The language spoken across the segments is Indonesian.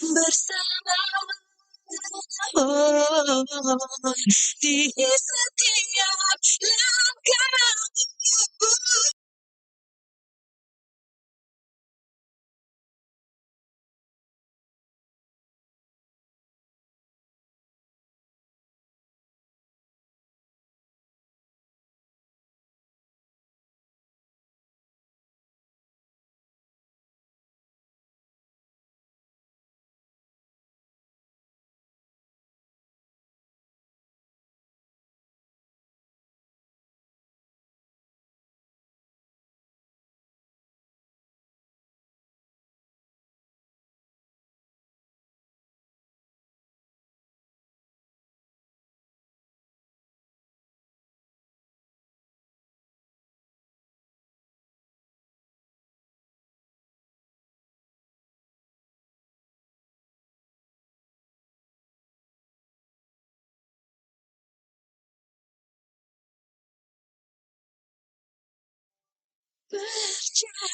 bersama oh, di setiap langkahku. Percayalah.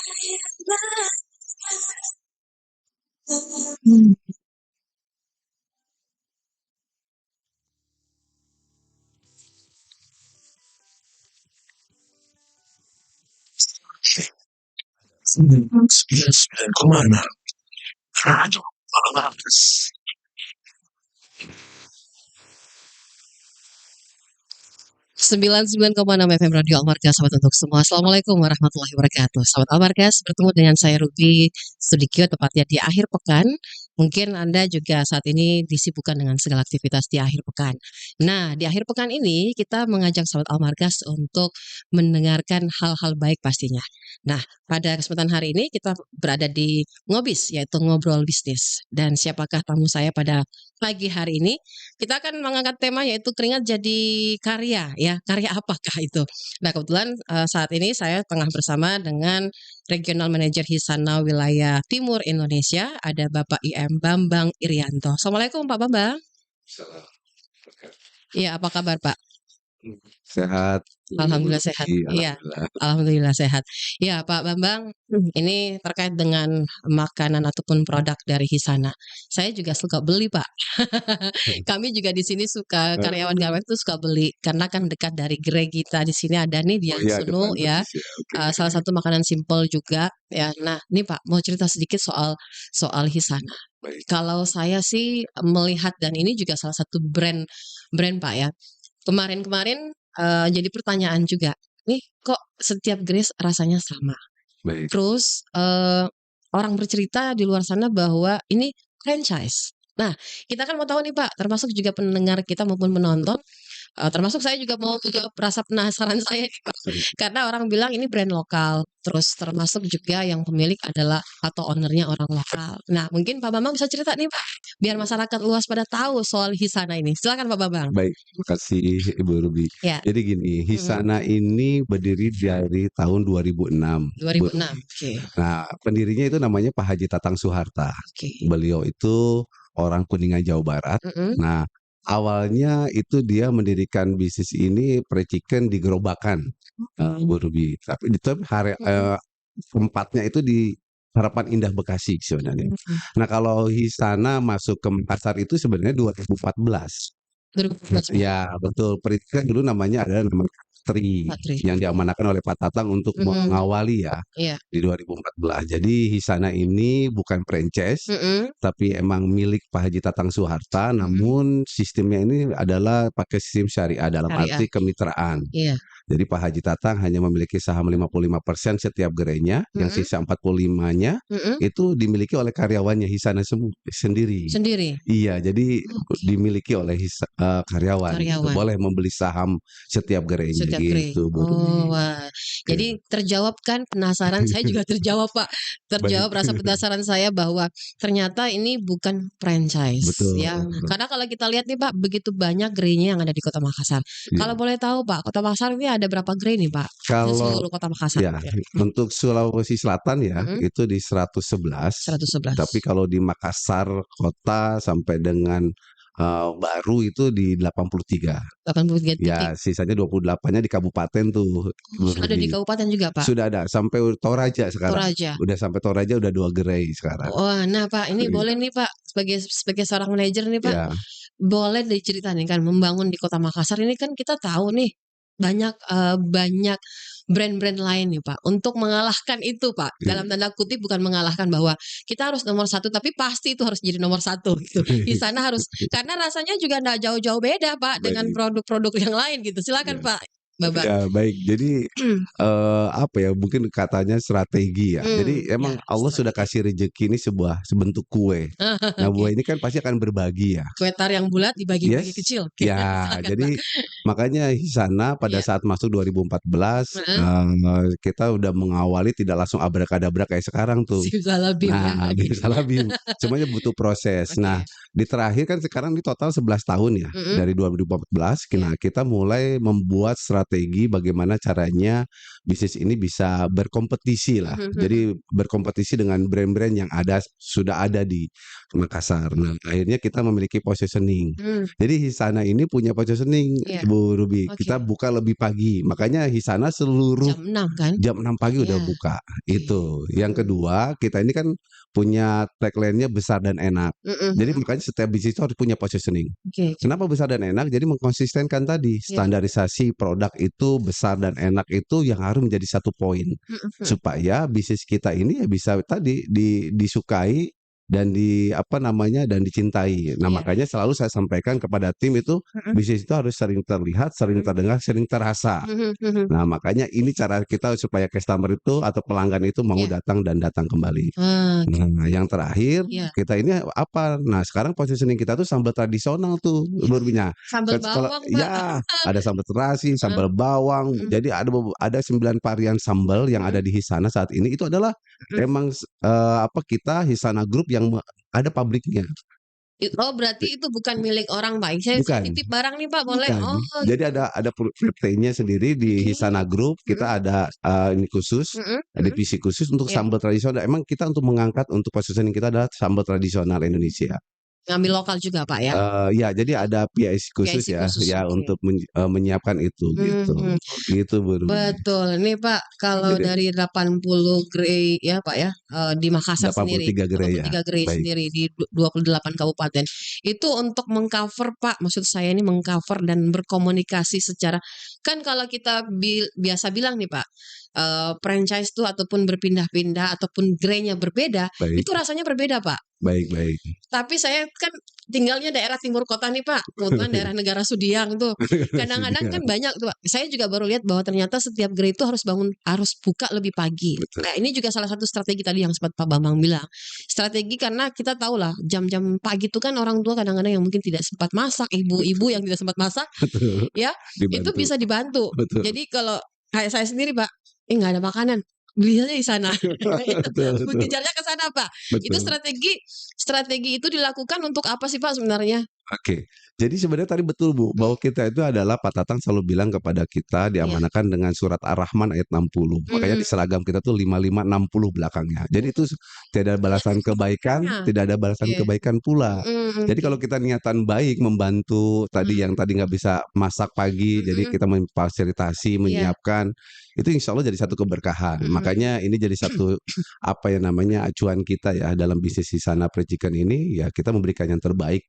Sembilan kemana? Radio Almarkas. 99,6 FM Radio Almarkas, sahabat untuk semua. Assalamualaikum warahmatullahi wabarakatuh. Sahabat Almarkas, bertemu dengan saya Ruby Sudikyo, tepatnya di akhir pekan. Mungkin Anda juga saat ini disibukkan dengan segala aktivitas di akhir pekan. Nah, di akhir pekan ini kita mengajak sahabat Almarkas untuk mendengarkan hal-hal baik pastinya. Nah, pada kesempatan hari ini kita berada di Ngobis, yaitu Ngobrol Bisnis. Dan siapakah tamu saya pada pagi hari ini? Kita akan mengangkat tema yaitu keringat jadi karya, ya. Karya apakah itu? Nah, kebetulan saat ini saya tengah bersama dengan Regional Manager Hisana Wilayah Timur Indonesia, ada Bapak IM Bambang Irianto. Assalamualaikum Pak Bambang. Salam. Iya, apa kabar Pak? Sehat. Alhamdulillah sehat. Iya, alhamdulillah sehat. Ya, Pak Bambang, ini terkait dengan makanan ataupun produk dari Hisana. Saya juga suka beli, Pak. Kami juga di sini suka karyawan-karyawan itu suka beli karena kan dekat dari gerai kita di sini ada nih di Sunu ya. Salah satu makanan simpel juga ya. Nah, ini Pak mau cerita sedikit soal Hisana. Kalau saya sih melihat dan ini juga salah satu brand Pak ya. Kemarin-kemarin jadi pertanyaan juga, nih kok setiap Grace rasanya sama. Baik. Terus orang bercerita di luar sana bahwa ini franchise. Nah, kita kan mau tahu nih Pak, termasuk juga pendengar kita maupun penonton, termasuk saya juga mau menjawab rasa penasaran saya nih Pak. Karena orang bilang ini brand lokal, terus termasuk juga yang pemilik adalah atau ownernya orang lokal. Nah, mungkin Pak Bambang bisa cerita nih Pak, biar masyarakat luas pada tahu soal Hisana ini. Silakan Pak Bambang. Baik, terima kasih Ibu Ruby. Ya. Jadi gini, Hisana ini berdiri dari tahun 2006. 2006. Oke. Nah, pendirinya itu namanya Pak Haji Tatang Soeharta. Oke. Beliau itu orang Kuningan, Jawa Barat. Nah, awalnya itu dia mendirikan bisnis ini pericikan di gerobakan, Bu Ruby. Tapi itu tempatnya itu di Harapan Indah Bekasi sebenarnya. Nah, kalau Hisana masuk ke Makassar itu sebenarnya 2014. 2014. Ya, betul. Pericikan dulu namanya adalah nama Patri yang diamanahkan oleh Pak Tatang untuk mengawali ya Iya. di 2014. Jadi Hisana ini bukan franchise, tapi emang milik Pak Haji Tatang Soeharta. Namun sistemnya ini adalah pakai sistem syariah dalam arti kemitraan. Iya. Jadi Pak Haji Tatang hanya memiliki saham 55% setiap gerainya, yang sisa 45-nya itu dimiliki oleh karyawannya Hisana sendiri. Iya, jadi dimiliki oleh karyawan. Gitu. Boleh membeli saham setiap gerainya gitu. Oh, wah. Jadi terjawab kan penasaran saya juga terjawab Pak. Terjawab rasa penasaran saya bahwa ternyata ini bukan franchise. Betul. Ya. Karena kalau kita lihat nih Pak, begitu banyak gerainya yang ada di Kota Makassar. Kalau boleh tahu Pak, Kota Makassar ini ada berapa gerai nih Pak? Kalau seluruh Kota Makassar. Ya, untuk Sulawesi Selatan ya itu di 111. 111. Tapi kalau di Makassar kota sampai dengan baru itu di 83. 83 titik. Ya, sisanya 28-nya di kabupaten tuh, Oh, sudah ada di Ruby. kabupaten juga, Pak? Sudah ada sampai Toraja sekarang. Toraja. Udah sampai Toraja, udah 2 gerai sekarang. Wah, nah Pak, ini boleh Iya. nih Pak, sebagai seorang manajer nih Pak, Ya, boleh diceritain kan membangun di Kota Makassar ini kan kita tahu nih banyak brand-brand lain nih Pak untuk mengalahkan itu Pak, dalam tanda kutip bukan mengalahkan bahwa kita harus nomor satu tapi pasti itu harus jadi nomor satu gitu. Di sana harus karena rasanya juga nggak jauh-jauh beda Pak dengan baik. produk-produk yang lain gitu. Ya. Silakan Pak, Babak. Ya, baik. Jadi apa ya, mungkin katanya strategi ya. Jadi emang Ya Allah sudah strategi. kasih rezeki ini sebentuk kue. Nah, Oke. buah ini kan pasti akan berbagi ya. Kue tar yang bulat dibagi-bagi Yes. kecil. Oke, Ya, silakan Pak. jadi makanya Hisana pada Iya. saat masuk 2014 Heeh. kita udah mengawali tidak langsung abrakadabra kayak sekarang tuh. Simsalabim ya. Nah, Oke. bisa semuanya butuh proses. Nah, Oke. di terakhir kan sekarang di total 11 tahun ya, Mhm. dari 2014. Iya. Nah, kita mulai membuat strategi bagaimana caranya bisnis ini bisa berkompetisi lah. Mhm, mhm. Jadi berkompetisi dengan brand-brand yang sudah ada di Makassar. Nah, akhirnya kita memiliki positioning. Jadi Hisana ini punya positioning, Iya. Bu Ruby. Oke. Kita buka lebih pagi. Makanya Hisana seluruh Jam 6 kan? jam 6 pagi udah Iya. buka. Oke. Itu. Yang kedua, kita ini kan punya tagline-nya besar dan enak. Mhm, Jadi mhm. makanya setiap bisnis itu harus punya positioning. Oke. Kenapa besar dan enak? Jadi mengkonsistenkan tadi Iya. standarisasi produk itu besar dan enak itu yang harus menjadi satu poin. Mhm, mhm. Supaya bisnis kita ini ya bisa tadi disukai dan dan dicintai. Nah, Iya. makanya selalu saya sampaikan kepada tim itu Mhm. bisnis itu harus sering terlihat, sering terdengar, sering terasa. Mhm, mhm. Nah, makanya ini cara kita supaya customer itu atau pelanggan itu mau Iya. datang dan datang kembali. Oke. Nah, yang terakhir Iya. kita ini apa? Nah, sekarang positioning kita tuh sambal tradisional tuh, Iya. Burbinya. Sambal Kalau bawang, Pak. ya, ada sambal terasi, Heeh. sambal bawang. Mhm. Jadi ada 9 varian sambal yang ada Mhm. di Hisana saat ini. Itu adalah Mhm. emang kita Hisana Group yang ada pabriknya. Oh berarti itu bukan milik orang Pak? Saya Bukan. titip barang nih Pak boleh? Bukan. Oh Jadi gitu. ada PT-nya sendiri di Oke. Hisana Group. Mhm. Kita ada ini khusus, Mhm, mhm. divisi khusus untuk Iya. sambal tradisional. Emang kita untuk mengangkat untuk positioning kita adalah sambal tradisional Indonesia. Ngambil lokal juga Pak ya? Ya, jadi ada PIC khusus PIC ya, khusus, ya oke. untuk menyiapkan itu gitu. Mhm. Gitu, Bu Ruby. Betul. Nih Pak, kalau Jadi dari 80 gerai ya Pak ya, di Makassar sendiri, 83 gerai ya. 83 gerai Baik. sendiri di 28 kabupaten. Itu untuk meng-cover Pak, maksud saya ini meng-cover dan berkomunikasi secara kan kalau kita biasa bilang nih Pak, franchise tuh ataupun berpindah-pindah ataupun gerai-nya berbeda, Baik. itu rasanya berbeda Pak. Baik. Tapi saya kan tinggalnya daerah timur kota nih Pak, kebetulan daerah Negara Sudiang tuh. Kadang-kadang kan banyak tuh, Pak. Saya juga baru lihat bahwa ternyata setiap gerai itu harus buka lebih pagi. Betul. Nah, ini juga salah satu strategi tadi yang sempat Pak Bambang bilang. Strategi karena kita tahu lah jam-jam pagi itu kan orang tua kadang-kadang yang mungkin tidak sempat masak, ibu-ibu yang tidak sempat masak, Betul. ya itu Dibantu. bisa dibantu. Betul. Jadi kalau kayak saya sendiri Pak, nggak ada makanan, beli aja di sana. Betul. Kejarnya ke sana Pak. Itu Betul. strategi itu dilakukan untuk apa sih Pak sebenarnya? Oke. Jadi sebenarnya tadi betul Bu, bahwa kita itu adalah Pak Tatang selalu bilang kepada kita Iya. diamanahkan dengan surat Ar-Rahman ayat 60. Makanya di seragam kita tuh 5560 belakangnya. Jadi itu tidak ada balasan kebaikan, tidak ada balasan Oke. kebaikan pula. Jadi Oke. kalau kita niatan baik membantu tadi yang tadi nggak bisa masak pagi, jadi kita memfasilitasi, Iya. menyiapkan, itu insya Allah jadi satu keberkahan. Makanya ini jadi satu acuan kita ya dalam bisnis Hisana Fried Chicken ini, ya kita memberikan yang terbaik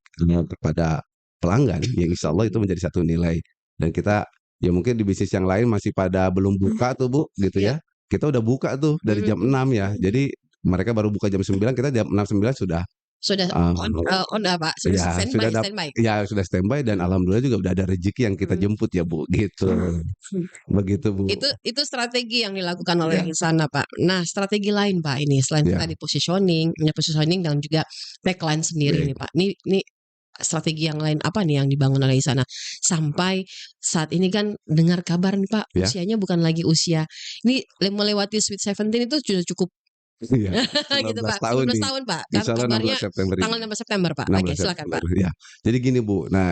kepada pelanggan, yang insya Allah itu menjadi satu nilai. Dan kita ya mungkin di bisnis yang lain masih pada belum buka tuh Bu, gitu Iya. ya. Kita udah buka tuh dari jam 6 ya. Jadi mereka baru buka jam 9, kita jam 6, 9 sudah Sudah on Pak, sudah ya standby. sudah standby dan alhamdulillah juga udah ada rezeki yang kita jemput ya Bu, gitu. Begitu Bu. Itu strategi yang dilakukan oleh Ya. Hisana Pak. Nah strategi lain Pak ini selain Ya. tadi positioning dan juga tagline sendiri Baik. nih Pak. Ini strategi yang lain apa nih yang dibangun oleh Hisana sampai saat ini kan dengar kabar nih Pak Ya. usianya bukan lagi usia ini melewati Sweet 17 itu sudah cukup Iya. gitu 19 Pak. tahun 19 nih. tahun Pak. Kan Insya Allah kabarnya 16 September ini. tanggal 16 September Pak. 16 Oke, silakan September, Pak. ya. Jadi gini Bu, nah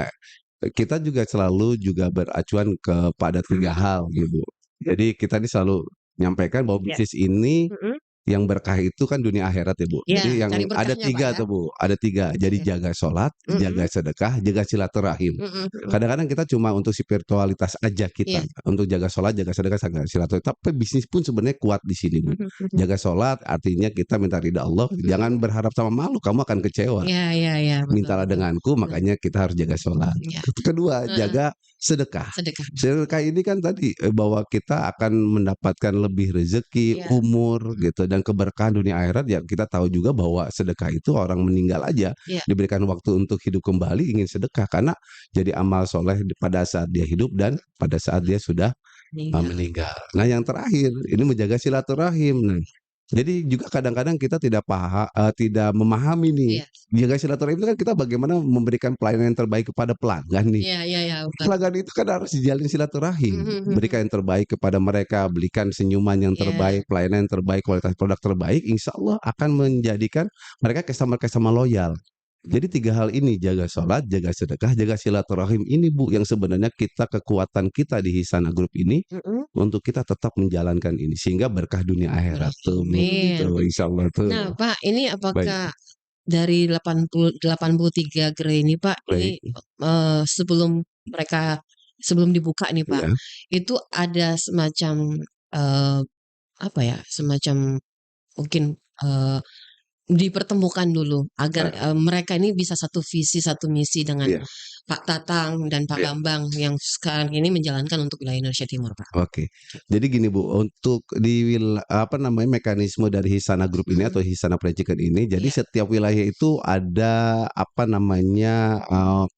kita juga selalu beracuan kepada 3 hal nih Bu. Jadi kita ini selalu menyampaikan bahwa Iya. bisnis ini yang berkah itu kan dunia akhirat ya Bu. Iya, Jadi cari yang ada berkahnya, Pak, 3 ya. tuh Bu, ada 3. Jadi Oke. jaga sholat, jaga Mhm, sedekah, jaga silaturahim. mhm mhm. Kadang-kadang kita cuma untuk spiritualitas aja kita, Iya. untuk jaga sholat, jaga sedekah, jaga silaturahim. Tapi bisnis pun sebenarnya kuat di sini Bu. Mhm mhm. Jaga sholat artinya kita minta ridha Allah, jangan Mhm. berharap sama makhluk, kamu akan kecewa. Iya iya iya, betul Mintalah betul. denganku, Nah, makanya kita harus jaga sholat. iya, Kedua, heeh, jaga sedekah. sedekah. Sedekah ini kan tadi, bahwa kita akan mendapatkan lebih rezeki, Iya, umur gitu dan keberkahan dunia akhirat. Ya kita tahu juga bahwa sedekah itu orang meninggal aja iya, diberikan waktu untuk hidup kembali ingin sedekah karena jadi amal soleh pada saat dia hidup dan pada saat dia sudah meninggal. meninggal. Nah, yang terakhir ini menjaga silaturahim. Nah, jadi juga kadang-kadang kita tidak memahami nih, Iya, jaga silaturahim itu kan kita bagaimana memberikan pelayanan yang terbaik kepada pelanggan nih. iya iya iya, betul. Pelanggan itu kan harus dijalin silaturahim, Mhm mhm mhm. berikan yang terbaik kepada mereka, berikan senyuman yang Iya, terbaik, pelayanan yang terbaik, kualitas produk terbaik, insya Allah akan menjadikan mereka customer-customer loyal. Jadi 3 hal ini, jaga sholat, jaga sedekah, jaga silaturahim ini Bu, yang sebenarnya kekuatan kita di Hisana Group ini, mhm, untuk kita tetap menjalankan ini, sehingga berkah dunia akhirat tuh Bu, amin. tuh insyaallah tuh. Nah, Pak, ini Baik apakah dari 83 gerai ini, Pak, ini, baik, sebelum mereka sebelum dibuka nih, Pak, iya, itu ada semacam, eee, apa ya, semacam mungkin, dipertemukan dulu agar, heeh, mereka ini bisa satu visi, satu misi dengan iya Pak Tatang dan Pak iya. Bambang yang sekarang ini menjalankan untuk wilayah Indonesia Timur, Pak. Oke. Gitu. Jadi gini Bu, untuk apa namanya, mekanisme dari Hisana Group ini Mhm, atau Hisana Fried Chicken ini, jadi iya, setiap wilayah itu ada apa namanya,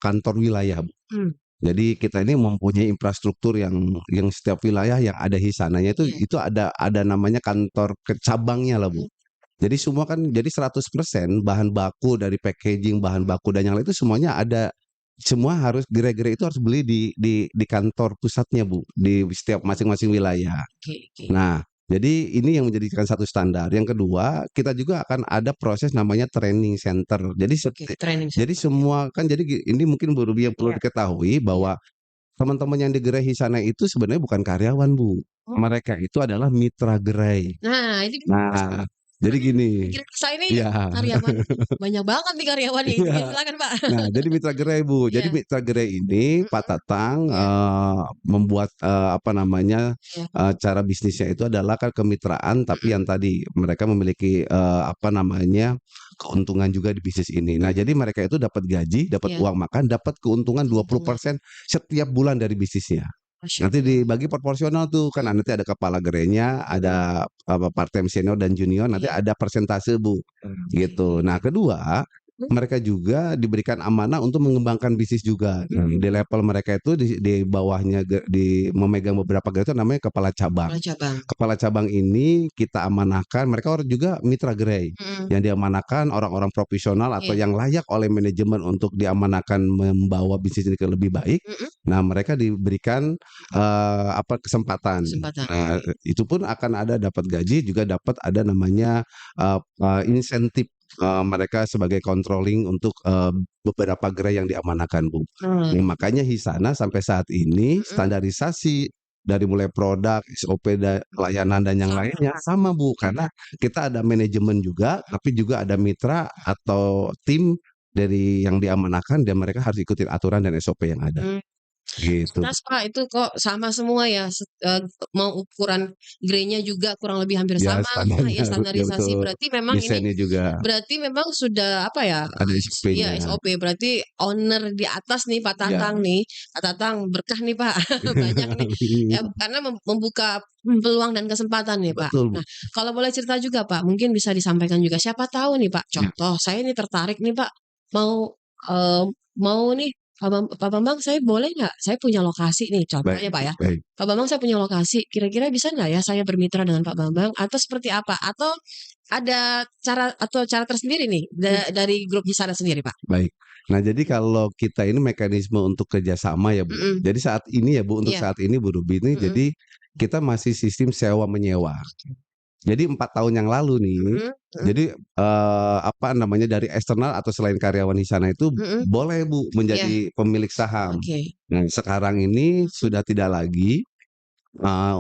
kantor wilayah Bu. mmm, Jadi kita ini mempunyai infrastruktur yang setiap wilayah yang ada Hisananya iya, itu ada namanya kantor cabangnya lah Bu. mhm Jadi semua kan jadi 100% bahan baku dari packaging, bahan mhm, baku dan yang lain itu semuanya ada. Semua harus gerai-gerai itu harus beli di kantor pusatnya, Bu, di setiap masing-masing wilayah. oke oke. Nah, jadi ini yang menjadikan satu standar. Yang kedua, kita juga akan ada proses namanya training center. Oke, training Jadi center ya. semua kan jadi ini mungkin yang perlu Iya diketahui iya. bahwa teman-teman yang di gerai Hisana itu sebenarnya bukan karyawan, Bu. Oh, Mereka itu adalah mitra gerai. nah ini Nah, jadi soalnya gini, pikiran saya ini iya. karyawan, banyak banget nih karyawannya ini. Ya Iya. silakan, Pak. Nah, jadi mitra gerai, Bu. Jadi Iya, mitra gerai ini Pak mhm, Tatang, iya membuat, apa namanya, iya, cara bisnisnya itu adalah kan kemitraan, tapi mhm, yang tadi mereka memiliki, apa namanya, keuntungan juga di bisnis ini. Nah, mhm, jadi mereka itu dapat gaji, dapat iya, uang makan, dapat keuntungan keuntungan, 20% setiap bulan dari bisnisnya. Masya Nanti Allah. dibagi proporsional tuh, kan Mhm nanti ada kepala gerainya, mhm, ada, apa, part-time senior dan junior, nanti iya, ada persentase, Bu, oke gitu. Nah, kedua mhm mereka juga diberikan amanah untuk mengembangkan bisnis juga. mhm Di mhm, level mereka itu di bawahnya memegang beberapa gerai itu namanya kepala cabang. kepala cabang, Kepala cabang ini kita amanahkan, mereka juga mitra gerai. mhm, Yang diamanahkan orang-orang profesional atau iya, yang layak oleh manajemen untuk diamanahkan membawa bisnis ini ke lebih baik. mhm, Nah, mereka diberikan apa kesempatan. kesempatan, Nah, oke, itu pun akan ada dapat gaji, juga dapat ada namanya insentif. Mereka sebagai controlling untuk, beberapa gerai yang diamanahkan, Bu. oh, Nah, makanya Hisana sampai saat ini mhm, standarisasi dari mulai produk, SOP, layanan dan yang sama, lainnya sama, Bu. oke, Karena kita ada manajemen juga, tapi juga ada mitra atau tim dari yang diamanahkan dan mereka harus ikutin aturan dan SOP yang ada, mmm. gitu, Bu. Pantas, Pak, itu kok sama semua ya, mau ukuran grey-nya juga kurang lebih hampir Ya sama, ya standarnya ya standarisasi, betul, berarti memang ini desainnya juga berarti memang sudah apa ya, ada ya SOP-nya. SOP, berarti owner di atas nih Pak Ya, Tatang nih, Pak Tatang berkah nih Pak, banyak nih, ya karena membuka peluang dan kesempatan nih Pak. betul, Bu. Nah, kalau boleh cerita juga Pak, mungkin bisa disampaikan juga, siapa tahu nih Pak, Ya, contoh saya ini tertarik nih Pak, mau, mau nih Pak Bambang, saya boleh nggak, saya punya lokasi nih contohnya baik Pak ya, baik. Pak Bambang saya punya lokasi, kira-kira bisa nggak ya saya bermitra dengan Pak Bambang atau seperti apa? Atau ada cara tersendiri nih dari grup Hisara sendiri, Pak? Baik. Nah, jadi kalau kita ini mekanisme untuk kerjasama ya, Bu. Mhm, Jadi saat ini ya, Bu, untuk iya, saat ini Bu Ruby ini mhm, jadi kita masih sistem sewa menyewa. Jadi 4 tahun yang lalu nih, mhm mhm jadi, apa namanya, dari eksternal atau selain karyawan di sana itu mhm, boleh, Bu, iya, menjadi pemilik saham. oke, Nah, sekarang ini mhm sudah tidak lagi,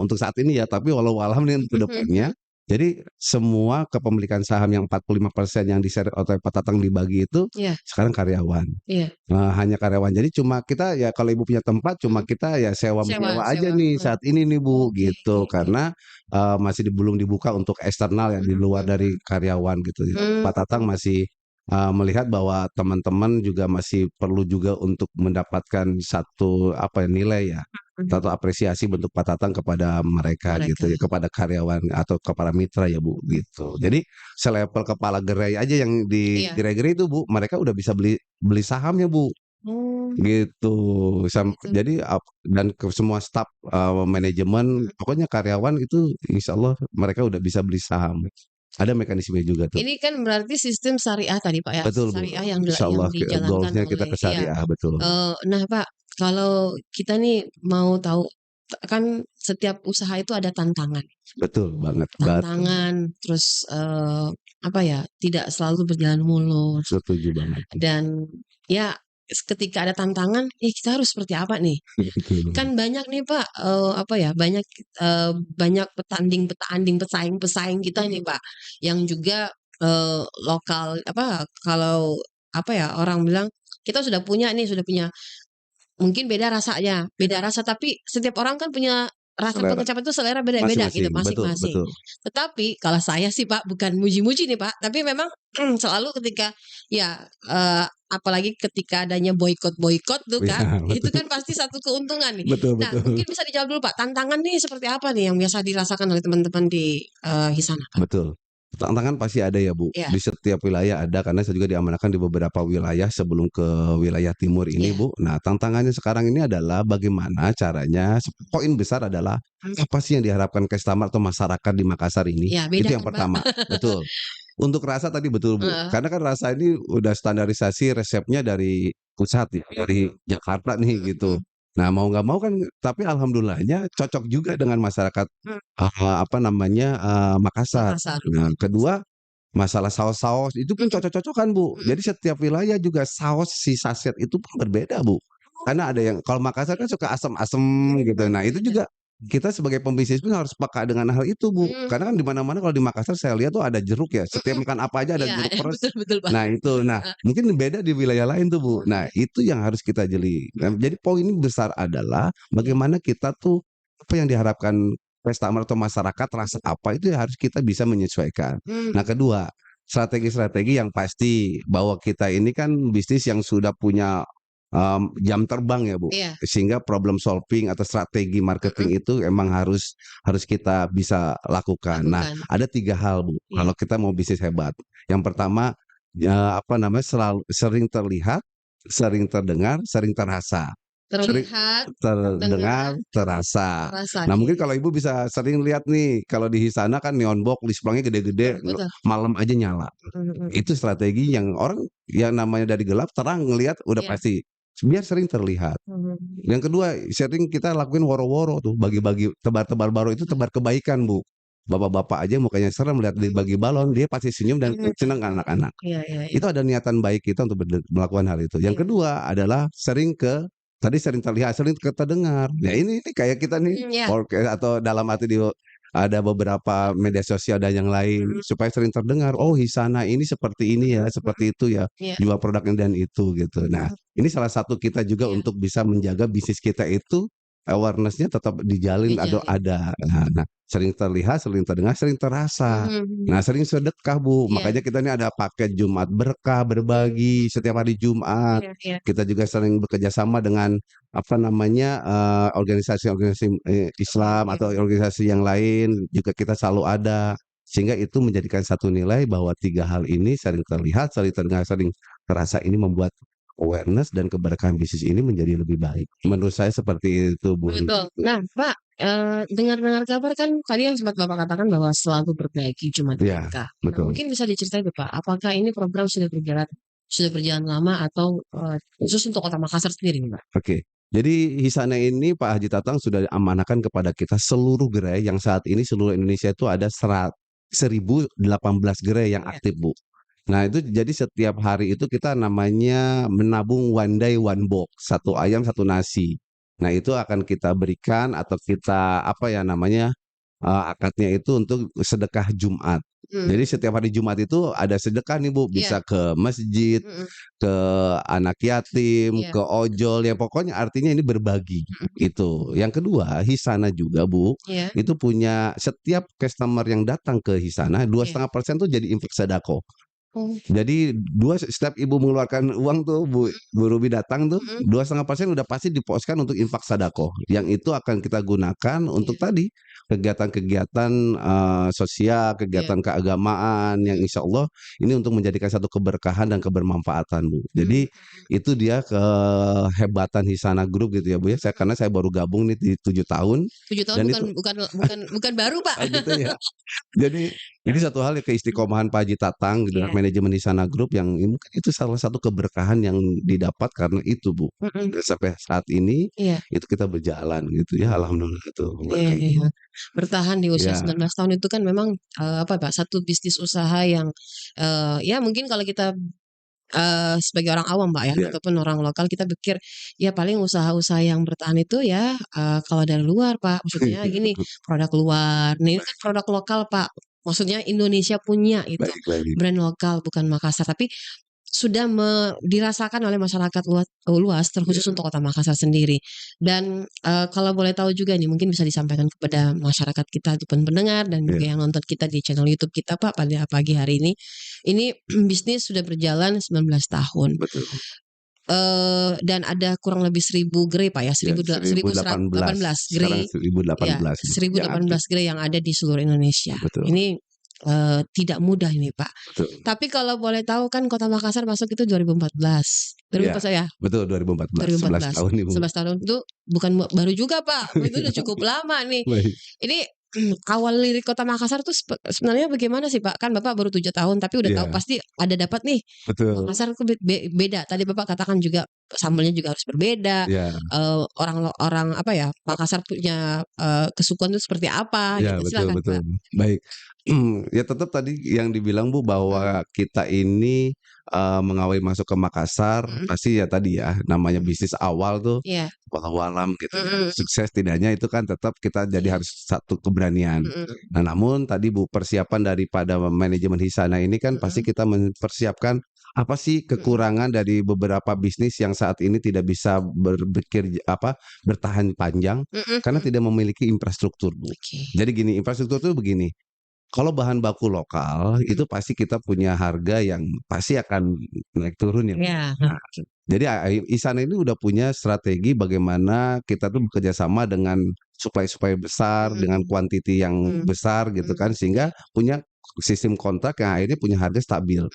untuk saat ini ya, tapi walau alam nih ke mhm depannya mhm, Jadi semua kepemilikan saham yang 45% yang diseret oleh Pak Tatang dibagi itu Iya. sekarang karyawan. Iya. Hanya karyawan. Jadi cuma kita ya kalau Ibu punya tempat cuma Mhm. kita ya Sewa sewa-menyewa aja sewa, nih saat ini nih Bu, oke oke gitu. oke. Karena, masih belum dibuka untuk eksternal ya di Mhm luar mhm. dari karyawan gitu ya. Pak Tatang Mhm. masih, melihat bahwa teman-teman juga masih perlu juga untuk mendapatkan satu apa ya, nilai ya, Mhm. satu apresiasi bentuk Pak Tatang kepada mereka Mereka. gitu ya, kepada karyawan atau kepada mitra ya Bu, gitu. Jadi selevel kepala gerai aja yang di Iya. gerai-gerai itu Bu, mereka udah bisa beli beli sahamnya Bu. Oh, Gitu, gitu. jadi dan ke semua staf, manajemen, Mhm. pokoknya karyawan itu insyaallah mereka udah bisa beli saham. Ada mekanisme juga tuh. Ini kan berarti sistem syariah tadi, Pak, ya? Betul, Bu. Syariah yang Insyaallah dijalankan goals-nya kita oleh ke iya. syariah, betul. Nah, Pak, kalau kita nih mau tahu kan setiap usaha itu ada tantangan. Betul banget, Tantangan, terus, apa ya, tidak selalu berjalan mulus setuju banget. dan ya ketika ada tantangan, kita harus seperti apa nih? Betul. Kan banyak nih Pak, apa ya, banyak petanding-petanding, pesaing-pesaing kita nih Pak, yang juga, lokal apa, kalau apa ya, orang bilang, kita sudah punya mungkin beda rasanya, beda rasa tapi setiap orang kan punya rasa Selera pengecapan itu selera beda-beda gitu masing-masing, betul masing-masing. betul. Tetapi kalau saya sih Pak bukan muji-muji nih Pak, tapi memang selalu ketika ya, apalagi ketika adanya boikot-boikot tuh Kak, Iya, itu betul. kan pasti satu keuntungan nih. Betul Nah betul. mungkin bisa dijawab dulu Pak, tantangan nih seperti apa nih yang biasa dirasakan oleh teman-teman di, Hisana Kak? Betul. Tantangan pasti ada ya Bu, Iya di setiap wilayah ada karena saya juga diamanahkan di beberapa wilayah sebelum ke wilayah timur ini iya. Bu. Nah tantangannya sekarang ini adalah bagaimana caranya, poin besar adalah Mmm, apa sih yang diharapkan customer atau masyarakat di Makassar ini, iya beda itu yang kan Pak? pertama, betul. Untuk rasa tadi betul Bu, Heeh, karena kan rasa ini udah standarisasi resepnya dari pusat ya, dari Jakarta nih gitu. mhm, Nah mau nggak mau kan tapi alhamdulillahnya cocok juga dengan masyarakat, mmm, apa namanya, Makassar. Makassar. Nah kedua, masalah saos-saos itu pun Mhm cocok-cocokan Bu. mhm. Jadi setiap wilayah juga saos si saset itu pun berbeda Bu. Karena ada yang kalau Makassar kan suka asem-asem gitu. Nah itu Bener. juga kita sebagai pembisnis pun harus peka dengan hal itu Bu. Mmm, Karena kan di mana-mana kalau di Makassar saya lihat tuh ada jeruk ya, setiap mhm. makan apa aja ada Iya jeruk ada, peres. betul betul Pak. Nah itu, nah Heeh, mungkin beda di wilayah lain tuh Bu. Nah oke. itu yang harus kita jeli. Nah, jadi poin besar adalah Iya. bagaimana kita tuh apa yang diharapkan customer atau masyarakat rasa apa itu ya harus kita bisa menyesuaikan. Nah Mmm, kedua, strategi-strategi yang pasti bahwa kita ini kan bisnis yang sudah punya, jam terbang ya Bu, iya, sehingga problem solving atau strategi mhm, marketing itu emang harus harus kita bisa lakukan. Nah, lakukan. ada 3 hal Bu, Iya. kalau kita mau bisnis hebat. Yang pertama, apa namanya, sering terlihat, sering terdengar, sering terasa. Sering Terlihat, terdengar, terdengar, terasa. terasa. Nah, Iya mungkin iya. kalau Ibu bisa sering lihat nih, kalau di Hisana kan neon box displaynya gede-gede, Betul. malam aja nyala. Mhm mhm. Itu strategi yang orang yang namanya dari gelap terang ngelihat udah Iya. pasti, biar sering terlihat. Mhm. Yang kedua, sering kita lakuin woro-woro tuh, bagi-bagi tebar-tebar baro itu tebar kebaikan, Bu. Bapak-bapak aja mukanya serem lihat Mmm, dibagi balon, dia pasti senyum dan mhm. seneng anak-anak. Iya iya iya. Itu ada niatan baik kita untuk melakukan hal itu. Yang Iya. kedua adalah tadi sering terlihat, sering terdengar. Ya ini kayak kita nih Iya. atau dalam arti ada beberapa media sosial dan yang lain Mhm. supaya sering terdengar, Iya. "Oh Hisana ini seperti ini ya, Mhm. seperti itu ya, Iya. jual produk ini dan itu," gitu. Nah, Mhm. ini salah satu kita juga Iya. untuk bisa menjaga bisnis kita itu awareness-nya tetap dijalin atau Dijalin. ada. Nah, sering terlihat, sering terdengar, sering terasa. Mhm mhm. Nah, sering sedekah, Bu. Iya. Makanya kita ini ada paket Jumat berkah, Mmm. berbagi setiap hari Jumat. Iya iya. Kita juga sering bekerja sama dengan, apa namanya, organisasi-organisasi, Iya Islam iya. atau organisasi yang lain juga kita selalu ada. Sehingga itu menjadikan satu nilai bahwa 3 hal ini sering terlihat, sering terdengar, sering terasa ini membuat awareness dan keberkahan bisnis ini menjadi lebih baik. Menurut saya seperti itu, Bu. Betul. Nah, Pak, dengar-dengar kabar kan tadi yang sempat Bapak katakan bahwa selalu berbagi Jumat Iya, Berkah. Nah, betul. mungkin bisa diceritain tuh, Pak, apakah ini program sudah berjalan lama atau, khusus untuk Kota Makassar sendiri nih, Pak? Oke. Jadi Hisana ini Pak Haji Tatang sudah amanahkan kepada kita seluruh gerai yang saat ini seluruh Indonesia itu ada 1.018 gerai yang Iya. aktif, Bu. Nah, itu jadi setiap hari itu kita namanya menabung one day one box, satu ayam satu nasi. Nah, itu akan kita berikan atau kita apa ya namanya, akadnya itu untuk sedekah Jumat. Jadi setiap hari Jumat itu ada sedekah nih Bu, bisa Iya. ke masjid, ke anak yatim, Iya. ke ojol, ya pokoknya artinya ini berbagi, Mhm. itu. Yang kedua, Hisana juga Bu, Iya. itu punya setiap customer yang datang ke Hisana, dua Iya. setengah persen tuh jadi infak sedekah. Oh. Jadi setiap ibu mengeluarkan uang tuh Bu Ruby datang tuh, Mhm. 2,5% udah pasti diposkan untuk infak sedekah. Yang itu akan kita gunakan untuk Iya. tadi kegiatan-kegiatan sosial, Iya. kegiatan keagamaan yang insya Allah ini untuk menjadikan satu keberkahan dan kebermanfaatan Bu. Jadi Mhm. itu dia kehebatan Hisana Group gitu ya Bu ya. Karena saya baru gabung nih di 7 tahun 7 tahun dan bukan itu bukan bukan bukan baru, Pak. oh gitu ya. Jadi ini satu hal ya keistiqomahan Pak Haji Tatang gitu kan, Iya. manajemen di sana grup yang mungkin itu salah satu keberkahan yang didapat karena itu Bu. Mhm. Dan sampai saat ini Iya. itu kita berjalan gitu ya, alhamdulillah tuh Iya, berkah. iya. Bertahan di usia Ya, 19 tahun itu kan memang, apa Pak, satu bisnis usaha yang, ya mungkin kalau kita, sebagai orang awam Pak ya, ya. ataupun orang lokal kita pikir, ya paling usaha-usaha yang bertahan itu ya, kalau dari luar Pak, maksudnya gini, produk luar. Nah ini kan produk lokal Pak, maksudnya Indonesia punya itu, Baik, baik. brand lokal bukan Makassar, tapi sudah dirasakan oleh masyarakat luas terkhusus Ya, untuk Kota Makassar sendiri. Dan, kalau boleh tahu juga nih mungkin bisa disampaikan kepada masyarakat kita ataupun pendengar dan ya, juga yang nonton kita di channel YouTube kita Pak pada pagi hari ini. Ini bisnis sudah berjalan 19 tahun, betul. dan ada kurang lebih 1.000 gerai Pak ya, Ya, 1.118 1018. Sekarang gerai, ya 1018 yang aktif. 1.018 gerai yang ada di seluruh Indonesia. Betul, Ini, tidak mudah ini Pak. betul. Tapi kalau boleh tahu kan Kota Makassar masuk itu 2014. Ya, 2014 ya? betul 2014, 11 2014. tahun Ibu. 11 tahun itu bukan baru juga Pak, itu udah cukup lama nih. Baik. Ini awal lirik Kota Makassar tuh sebenarnya bagaimana sih Pak? Kan Bapak baru 7 tahun tapi udah tahu Ya, pasti ada dapat nih, betul. Makassar tuh beda. Tadi Bapak katakan juga sambelnya juga harus berbeda, Ya, orang apa ya, Makassar punya, kesukuan itu seperti apa ya gitu. betul, Silakan betul. Pak. Baik. Ya tetap tadi yang dibilang Bu Mhm. bahwa kita ini, mengawali masuk ke Makassar Mhm. pasti ya tadi ya namanya Mhm. bisnis awal tuh Iya. walau-alam gitu ya. Mhm. Sukses tidaknya itu kan tetap kita jadi Iya. harus satu keberanian. Mhm. Nah namun tadi Bu persiapan daripada manajemen Hisana ini kan pasti Mhm. kita mempersiapkan apa sih Mhm. kekurangan dari beberapa bisnis yang saat ini tidak bisa bertahan panjang Mhm. karena Mhm. tidak memiliki infrastruktur Bu. Oke. Jadi gini, infrastruktur tuh begini, kalau bahan baku lokal Mhm. itu pasti kita punya harga yang pasti akan naik turun ya Bu. Iya, Nah, jadi Isana ini udah punya strategi bagaimana kita tuh bekerja sama dengan supplier-supplier besar, dengan Mhm. kuantiti yang Mhm. besar gitu kan, Mhm. sehingga Iya. punya sistem kontrak yang akhirnya punya harga stabil.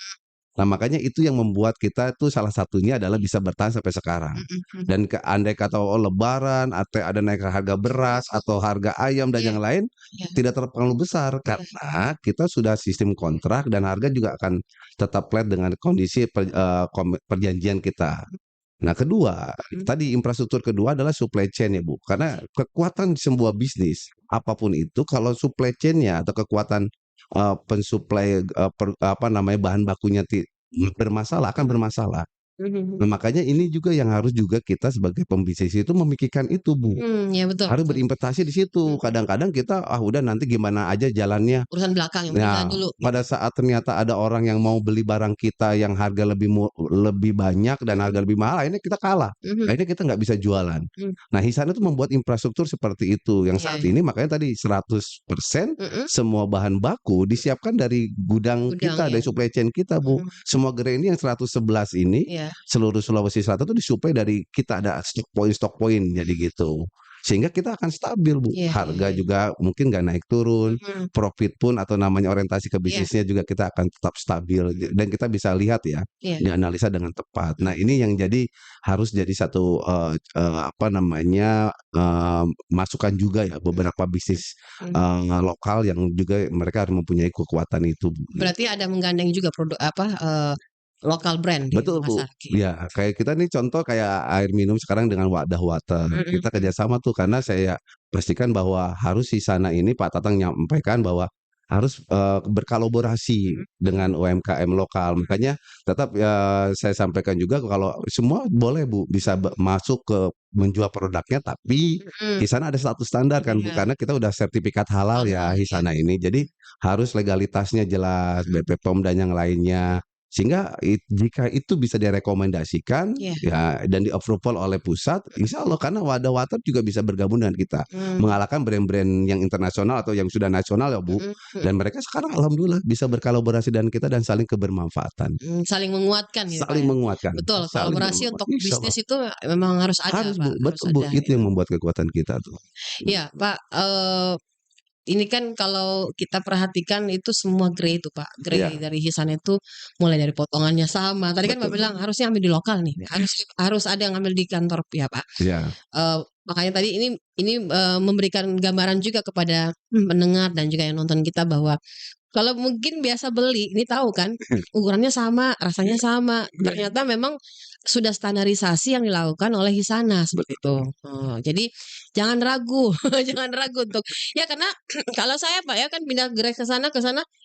Nah, makanya itu yang membuat kita tuh salah satunya adalah bisa bertahan sampai sekarang. Mhm. Mhm. Dan andai kata lebaran atau ada naik harga beras atau harga ayam dan Iya. yang lain, Iya. tidak terpengaruh besar Iya. karena kita sudah sistem kontrak dan harga juga akan tetap flat dengan kondisi perjanjian kita. Nah, kedua, Mhm. tadi infrastruktur kedua adalah supply chain ya Bu, karena kekuatan sebuah bisnis apapun itu kalau supply chain-nya atau kekuatan, pensuplai, apa namanya, bahan bakunya bermasalah, akan bermasalah. Mhm. Nah, makanya ini juga yang harus juga kita sebagai pembisnis itu memikirkan itu Bu. Iya betul Harus betul. berinvestasi di situ. Mhm. Kadang-kadang kita, ah udah nanti gimana aja jalannya. Urusan belakang yang penting jalan Nah, dulu gitu. pada saat ternyata ada orang yang mau beli barang kita yang harga lebih banyak dan harga Mhm. lebih mahal, akhirnya kita kalah. Mhm. Akhirnya kita nggak bisa jualan. Mmm. Nah, Hisana itu membuat infrastruktur seperti itu, yang Iya, saat iya. ini makanya tadi 100% Mhm. semua bahan baku disiapkan dari gudang Gudang kita, ya. dari supply chain kita, Bu. Mhm. Semua gerai ini yang 111 ini, Iya. seluruh Sulawesi Selatan itu disuplai dari kita, ada stok poin jadi gitu. Sehingga kita akan stabil, Bu. Iya, iya, Harga iya. juga mungkin nggak naik turun, Mhm. profit pun atau namanya orientasi ke Iya. bisnisnya juga kita akan tetap stabil dan kita bisa lihat ya, Iya. dianalisa dengan tepat. Nah, Mhm. ini yang jadi harus jadi satu, apa namanya, masukan juga ya Mhm. beberapa bisnis, Mhm. lokal yang juga mereka harus mempunyai kekuatan itu, Bu, Berarti ada menggandeng juga produk apa, lokal brand di betul, Bu. Makassar, oke. Ya, kayak kita nih contoh kayak air minum sekarang dengan Wadah Water. Mhm. Kita Mhm. kerjasama tuh karena saya pastikan bahwa harus di sana ini Pak Tatang nyampaikan bahwa harus, berkolaborasi dengan UMKM lokal. Makanya tetap, saya sampaikan juga kalau semua boleh Bu, bisa masuk ke menjual produknya, tapi Mhm. di sana ada satu standar kan Bu, Iya. karena kita udah sertifikat halal ya Halal, di iya. sana ini. Jadi harus legalitasnya jelas, Mhm. BPOM dan yang lainnya. Sehingga jika itu bisa direkomendasikan Iya. ya dan di-approval oleh pusat, insya Allah karena wadah water juga bisa bergabung dengan kita. Mmm. Mengalahkan brand-brand yang internasional atau yang sudah nasional ya Bu. Mhm mhm. Dan mereka sekarang alhamdulillah bisa berkolaborasi dengan kita dan saling kebermanfaatan. Saling menguatkan gitu, Pak, Saling ya? menguatkan, Betul, saling kolaborasi untuk insya Allah. bisnis itu memang harus ada, Harus Pak, Bu, harus betul Bu, ada itu gitu. yang membuat kekuatan kita tuh. Iya, Pak, ini kan kalau kita perhatikan itu semua grey itu, Pak. Grey Iya, dari hisan itu mulai dari potongannya sama. Tadi kan Mbak betul. bilang harusnya ambil di lokal nih, harus harus ada yang ngambil di kantor ya, Pak. Iya, Makanya tadi ini memberikan gambaran juga kepada pendengar dan juga yang nonton kita bahwa kalau mungkin biasa beli, ini tahu kan ukurannya sama, rasanya iya, sama, iya, ternyata memang sudah standarisasi yang dilakukan oleh Hisana seperti itu. betul. Jadi jangan ragu, jangan ragu untuk ya karena kalau saya Pak ya kan pindah gerai ke sana,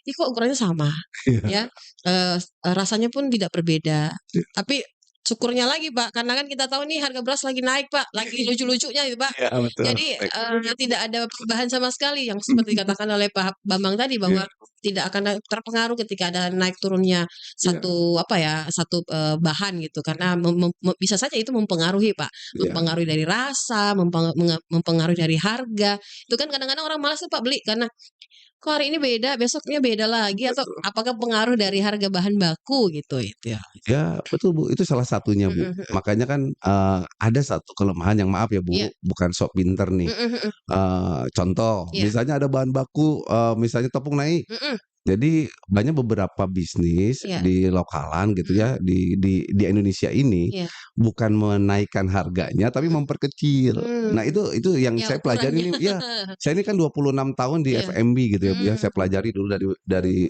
ih kok ukurannya sama Iya, ya, rasanya pun tidak berbeda. iya, Tapi syukurnya lagi Pak, karena kan kita tahu nih harga beras lagi naik Pak, lagi lucu-lucunya itu Pak. iya, betul. Jadi, Baik. tidak ada perubahan sama sekali yang seperti dikatakan oleh Pak Bambang tadi bahwa Iya, tidak akan terpengaruh ketika ada naik turunnya iya, satu apa ya, satu, bahan gitu karena bisa saja itu mempengaruhi Pak, iya, mempengaruhi dari rasa, mempengaruhi dari harga. Itu kan kadang-kadang orang malas tuh Pak beli karena, "Kok hari ini beda, besoknya beda lagi," atau betul. apakah pengaruh dari harga bahan baku gitu, itu ya. Ya, betul Bu, itu salah satunya Bu. Mhm mhm. Makanya kan, ada satu kelemahan yang maaf ya Iya. Bu, bukan sok pinter nih. Mhm mhm. Contoh, Iya. misalnya ada bahan baku, misalnya tepung naik. Mhm. Jadi banyak beberapa bisnis Iya. di lokalan gitu Mhm. ya, di Indonesia ini, Iya. bukan menaikkan harganya tapi Mhm. memperkecil. Nah Mmm. itu yang Ya saya pelajari ukurannya. ini ya, saya ini kan 26 tahun di Iya. F&B gitu ya Bu ya, saya Mmm. pelajari dulu dari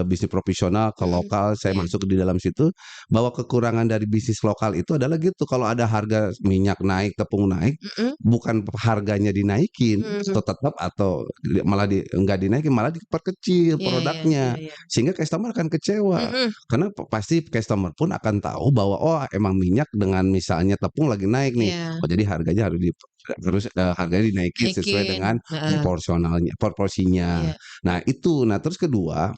bisnis profesional ke Mhm. lokal, saya Iya. masuk di dalam situ, bahwa kekurangan dari bisnis lokal itu adalah gitu, kalau ada harga minyak naik, tepung naik, Mhm. bukan harganya dinaikin, Mhm. tetap atau malah enggak dinaikin, malah diperkecil Iya iya iya produknya. iya. Sehingga customer akan kecewa. Mhm. Karena pasti customer pun akan tahu bahwa, oh emang minyak dengan misalnya tepung lagi naik nih. Iya. Oh jadi harganya harganya dinaikin sesuai Naikin. dengan Heeh. proporsinya. Iya. Nah itu, nah terus kedua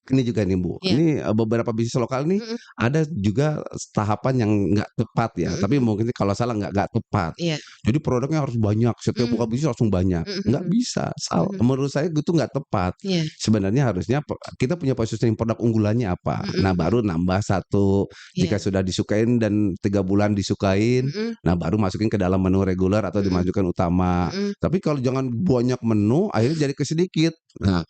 ini juga nih Bu, Iya. ini, beberapa bisnis lokal nih Mhm. ada juga tahapan yang nggak tepat ya, Mhm tapi mhm. mungkin kalau salah nggak tepat. Iya. Jadi produknya harus banyak, setiap buka Mmm. bisnis langsung banyak, Mhm nggak mhm. bisa, Mhm. menurut saya itu nggak tepat. Iya. Sebenarnya harusnya kita punya positioning produk unggulannya apa, Mhm nah mhm. baru nambah satu, jika Iya. sudah disukain dan 3 bulan disukain, Mhm. nah baru masukin ke dalam menu reguler atau Mhm. dimajukan utama. Mhm. Tapi kalau jangan banyak menu, akhirnya jadi kesedikit. Nah,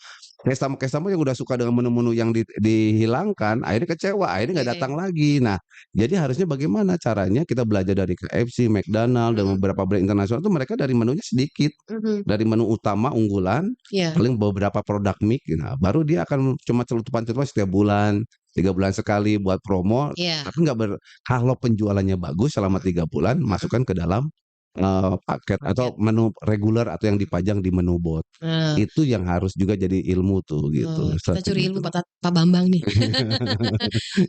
customer-customer yang udah suka dengan menu-menu yang dihilangkan, akhirnya kecewa, akhirnya nggak Iya datang iya. lagi. Nah, jadi harusnya bagaimana caranya kita belajar dari KFC, McDonald, dan Mhm. beberapa brand internasional itu mereka dari menunya sedikit, Mhm. dari menu utama unggulan, Iya. paling beberapa produk mix, nah baru dia akan cuma celutupan-celutupan setiap bulan, 3 bulan sekali buat promo, Iya. tapi nggak kalau penjualannya bagus selama 3 bulan, Mhm. masukkan ke dalam, paket Paket. atau menu reguler atau yang dipajang di menu bot. Nah, Itu yang harus juga jadi ilmu tuh gitu, kita curi strategi ilmu itu. Pak Bambang nih.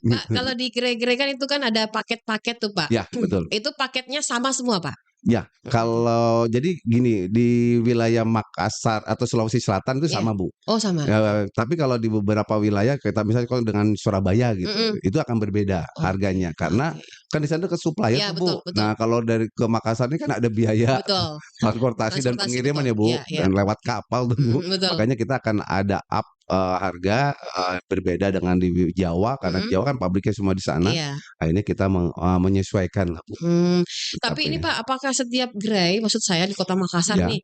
Pak, kalau di gerai-gerai kan itu kan ada paket-paket tuh, Pak. Ya, betul. Itu paketnya sama semua, Pak? Ya, Mhm. kalau jadi gini, di wilayah Makassar atau Sulawesi Selatan itu Iya. sama, Bu. Oh, sama? Oh. Tapi kalau di beberapa wilayah kita misalnya kalau dengan Surabaya gitu, Mhm. itu akan berbeda Oke harganya karena oke. kan di sana ke supplier Iya, tuh, Bu. betul betul. Nah, kalau dari ke Makassar ini kan ada biaya Betul. transportasi dan Transportasi, pengiriman betul. ya, Bu, Iya iya. dan lewat kapal tuh, Bu. Betul. Makanya kita akan ada harga, berbeda dengan di Jawa karena di Mhm. Jawa kan pabriknya semua di sana, Iya. akhirnya kita menyesuaikan lah, Bu. Mmm, tapi ini Tapi Pak, apakah setiap gerai, maksud saya di Kota Makassar ya, nih,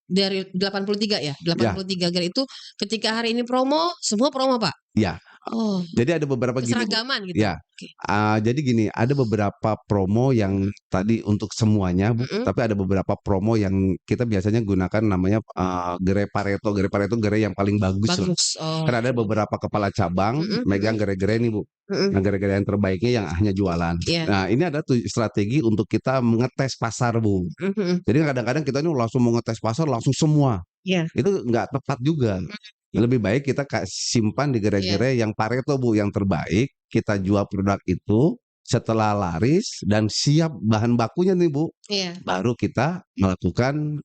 dari 83 ya, ya, 83 gerai itu ketika hari ini promo, semua promo, Pak? ya. Oh, Jadi ada beberapa gini, Bu, keseragaman gitu? ya, Oke. jadi gini, ada beberapa promo yang tadi untuk semuanya, Bu, Mhm. tapi ada beberapa promo yang kita biasanya gunakan namanya, gerai Pareto. Gerai Pareto gerai yang paling bagus lah. Bagus. Oh, Kan ada iya iya. beberapa kepala cabang Mhm megang mhm. gerai-gerai nih, Bu. Mhm. Nah, gerai-gerai yang terbaiknya yang hanya jualan. Iya. Nah, ini ada strategi untuk kita mengetes pasar, Bu. Mhm mhm. Jadi kadang-kadang kita ini langsung mau ngetes pasar langsung semua. Iya. itu nggak tepat juga. Lebih baik kita simpan di Iya. gerai-gerai yang Pareto Bu, yang terbaik, kita jual produk itu setelah laris dan siap bahan bakunya nih Bu, Iya. baru kita melakukan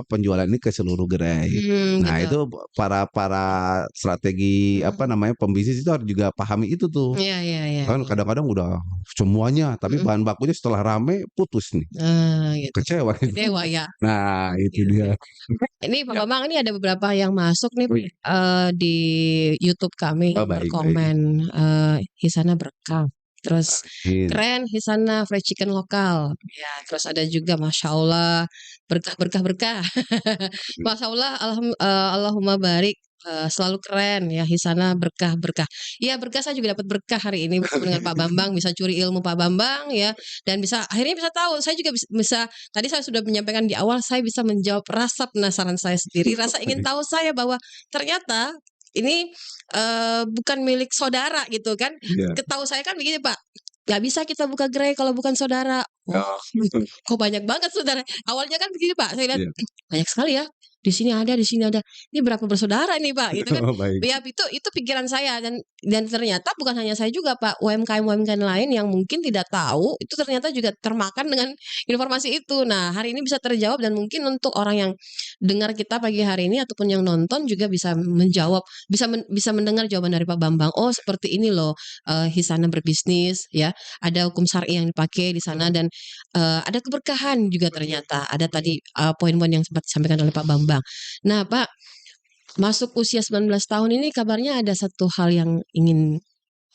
penjualan ini ke seluruh gerai. Nah, Gitu. itu para strategi Mhm. pembisnis itu harus juga pahami itu tuh. Iya iya iya Kan iya. kadang-kadang udah semuanya, tapi Mhm. bahan bakunya setelah rame putus nih. Gitu. Kecewa itu. Kecewa ya. Nah, itu dia. Ini Pak Bambang, ini ada beberapa yang masuk nih, Oh, iya. di YouTube kami Oh, yang baik baik. berkomen, Hisana berkah, terus Amin. keren Hisana fried chicken lokal, ya terus ada juga Masya Allah, berkah berkah berkah, Masya Allah, Allahumma barik, selalu keren ya Hisana berkah berkah. Iya berkah, saya juga dapat berkah hari ini bersama dengan Pak Bambang, bisa curi ilmu Pak Bambang ya, dan akhirnya bisa tahu, saya juga bisa. Tadi saya sudah menyampaikan di awal, saya bisa menjawab rasa penasaran saya sendiri, rasa ingin tahu saya bahwa ternyata ini bukan milik saudara gitu kan. Iya. Ketahu saya kan begini Pak, nggak bisa kita buka gerai kalau bukan saudara. Oh, kok banyak banget saudara. Awalnya kan begini Pak, saya lihat Iya. banyak sekali ya. Di sini ada, di sini ada. Ini berapa bersaudara nih Pak, gitu kan. Oh, baik. Ya itu pikiran saya, dan ternyata bukan hanya saya juga Pak, UMKM lain yang mungkin tidak tahu itu ternyata juga termakan dengan informasi itu. Nah, hari ini bisa terjawab, dan mungkin untuk orang yang dengar kita pagi hari ini ataupun yang nonton juga bisa menjawab, bisa mendengar jawaban dari Pak Bambang. Oh, seperti ini loh Hisana berbisnis ya. Ada hukum syar'i yang dipakai di sana, dan ada keberkahan juga ternyata. Ada tadi poin-poin yang sempat disampaikan oleh Pak Bambang. Nah, Pak, masuk usia 19 tahun ini kabarnya ada satu hal yang ingin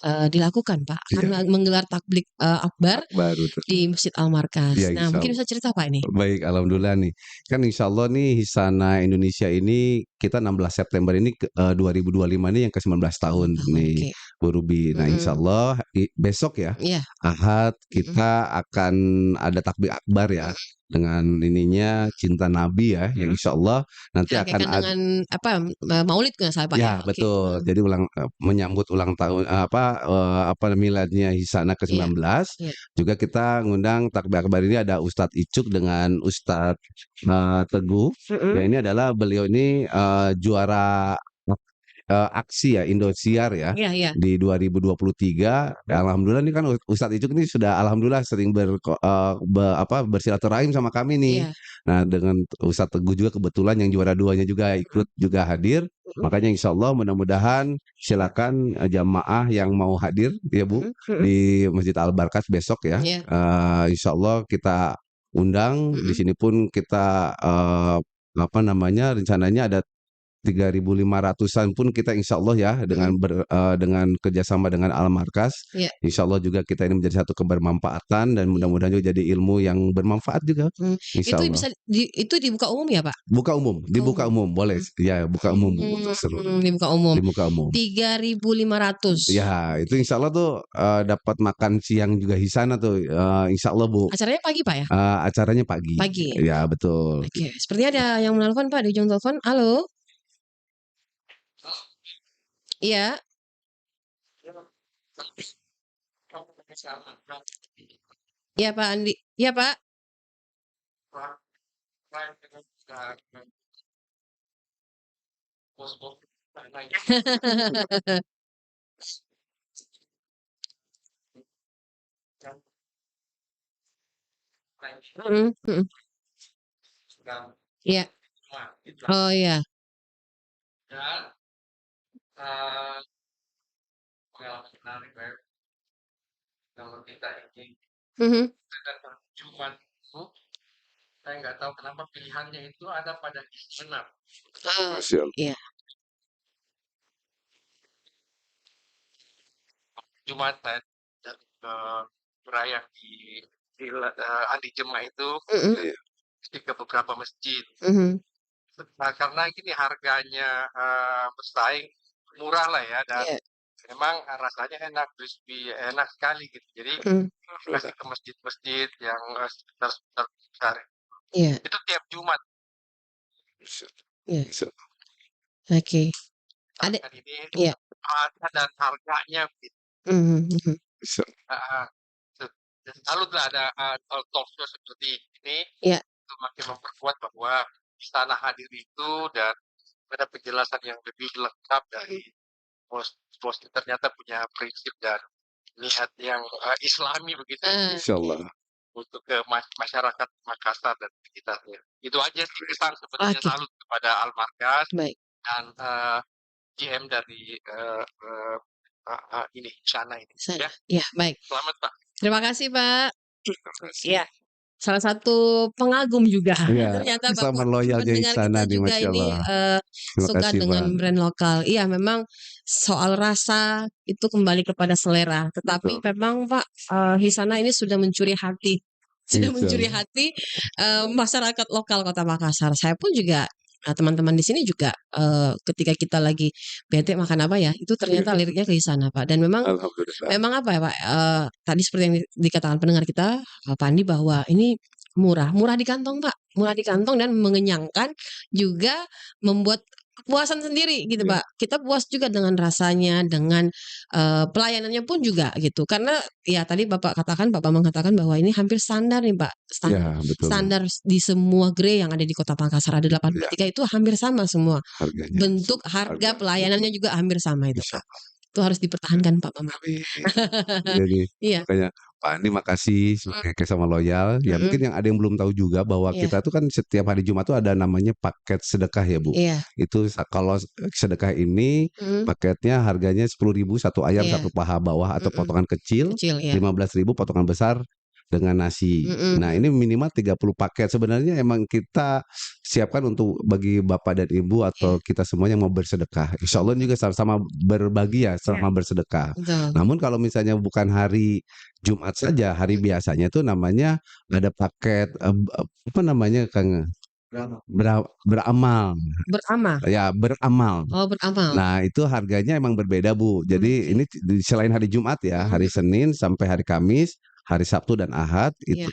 dilakukan Pak, Iya. karena menggelar takbik akbar Baru tuh. di Masjid Al-Markaz. Iya, Nah, mungkin insyaallah. bisa cerita Pak ini? Baik, alhamdulillah nih. Kan insyaallah nih Hisana Indonesia ini kita 16 September ini 2025 nih yang ke-19 tahun nih Oke. Bu Ruby. Nah, insyaallah besok ya, Iya. Ahad kita akan ada takbir akbar ya, dengan ininya cinta Nabi ya, yang insyaallah nanti akan Dirangkaikan dengan maulid nggak salah Pak ya? ya Oke. betul. Jadi menyambut ulang tahun miladnya Hisana Iya. ke-19. Iya. Juga kita ngundang takbir akbar ini ada Ustadz Icuk dengan Ustadz Teguh. Ya, ini adalah beliau ini juara aksi ya Indosiar ya Iya iya. di 2023. Ya, alhamdulillah nih kan Ustadz Icuk ini sudah alhamdulillah sering bersilaturahim sama kami nih. Iya. Nah, dengan Ustadz Teguh juga kebetulan yang juara 2-nya juga ikut juga hadir. Makanya insya Allah mudah-mudahan silakan jamaah yang mau hadir ya Bu di Masjid Al-Barkas besok ya. Iya. Insya Allah kita undang. Di sini pun kita rencananya ada 3.500-an pun kita insya Allah ya dengan kerjasama dengan Al-Markas. Iya. Insya Allah juga kita ini menjadi satu kebermanfaatan, dan mudah-mudahan juga jadi ilmu yang bermanfaat juga. Insya Itu Allah. bisa itu dibuka umum ya Pak? Dibuka umum boleh. Ya, buka umum Bu, untuk seluruh. Dibuka umum. Dibuka umum. 3.500. Ya, itu insya Allah tuh dapat makan siang juga Hisana tuh, insya Allah Bu. Acaranya pagi Pak ya? Acaranya pagi. Pagi. Ya, betul. Oke, sepertinya ada yang menelpon Pak di ujung telepon. Halo. Iya. Iya Pak Andi. Iya Pak. Iya. Oh iya. Kalau kita ingin datang Jumat itu, saya nggak tahu kenapa pilihannya itu ada pada Islam. Iya. Jumat berayat di Andi Jemaah itu ke beberapa masjid. Nah, karena ini harganya bersaing murah lah ya, dan memang rasanya enak, crispy, enak sekali gitu. Jadi kasih ke masjid-masjid yang sekitar besar. Itu tiap Jumat. Iya. Oke. Ada ini dan harganya gitu. Lalu ada talk show seperti ini, itu makin memperkuat bahwa di sana hadir itu dan ada penjelasan yang lebih lengkap dari bos ternyata punya prinsip dan niat yang Islami begitu Insyaallah. untuk ke masyarakat Makassar dan sekitarnya. Itu aja sih kesan sebenarnya Oke, salut kepada Al-Markas baik. dan GM dari ini Shana ini. Sana. Ya, Ya, baik. selamat Pak. Terima kasih, Pak. Terima kasih. Iya, salah satu pengagum juga. Iya, Ternyata sama Bapak loyalnya pendengar Ihsanah kita nih, juga Masya ini Allah. Terima suka kasih, dengan Pak. brand lokal. Iya, memang soal rasa itu kembali kepada selera. Tetapi Betul. memang Pak, Hisana ini sudah mencuri hati. Sudah mencuri Insyaallah. hati masyarakat lokal Kota Makassar. Saya pun juga teman-teman di sini juga ketika kita lagi bete makan apa ya, itu ternyata liriknya ke Hisana, Pak. Dan memang Alhamdulillah. apa ya, Pak, tadi seperti yang dikatakan pendengar kita, Pak Andi, bahwa ini murah di kantong, Pak, murah di kantong dan mengenyangkan, juga membuat kepuasan sendiri gitu, Iya. Pak. Kita puas juga dengan rasanya, dengan pelayanannya pun juga gitu. Karena ya tadi Bapak Bambang katakan bahwa ini hampir standar nih, Pak, Ya, betul. standar di semua gerai yang ada di Kota Makassar, ada 83 itu hampir sama semua. Harganya. Bentuk, harga, pelayanannya juga hampir sama itu, Pak. Itu harus dipertahankan, Pak Bambang. Jadi Iya. makanya Pak Andi makasih sebagai sama loyal. Ya mungkin yang ada yang belum tahu juga bahwa Iya. kita tuh kan setiap hari Jumat tuh ada namanya paket sedekah ya, Bu. Iya. Itu kalau sedekah ini paketnya harganya 10.000 satu ayam, Iya. satu paha bawah atau potongan kecil, Kecil, ya. 15.000 potongan besar dengan nasi. Nah, ini minimal 30 paket. Sebenarnya emang kita siapkan untuk bagi Bapak dan Ibu atau kita semua yang mau bersedekah. Insya Allah juga sama-sama berbagi ya, sama bersedekah. Betul. Namun kalau misalnya bukan hari Jumat saja, hari biasanya itu namanya ada paket apa namanya, Kang? Beramal. Beramal. Ya, beramal. Oh, beramal. Nah, itu harganya emang berbeda, Bu. Jadi ini selain hari Jumat ya, hari Senin sampai hari Kamis, hari Sabtu dan Ahad itu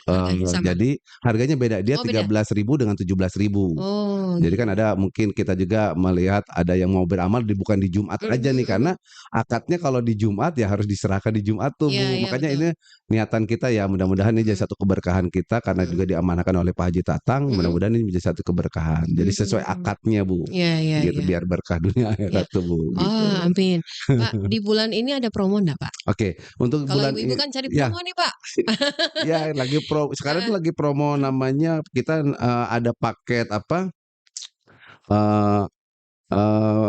jadi harganya beda. Dia 13.000 dengan 17.000. Oh, jadi kan ada mungkin kita juga melihat ada yang mau beramal bukan di Jumat aja nih, karena akadnya kalau di Jumat ya harus diserahkan di Jumat tuh, Bu. Makanya ini niatan kita ya, mudah-mudahan ini jadi satu keberkahan kita karena juga diamanahkan oleh Pak Haji Tatang. Mudah-mudahan ini menjadi satu keberkahan. Jadi sesuai akadnya, Bu. Gitu, biar berkah dunia akhirat tuh, Bu. Gitu. Oh, amin. Pak, di bulan ini ada promo enggak, Pak? Oke, untuk Kalau bulan ibu-ibu kan cari promo nih, Pak. Ya, lagi sekarang tuh lagi promo namanya kita ada paket apa?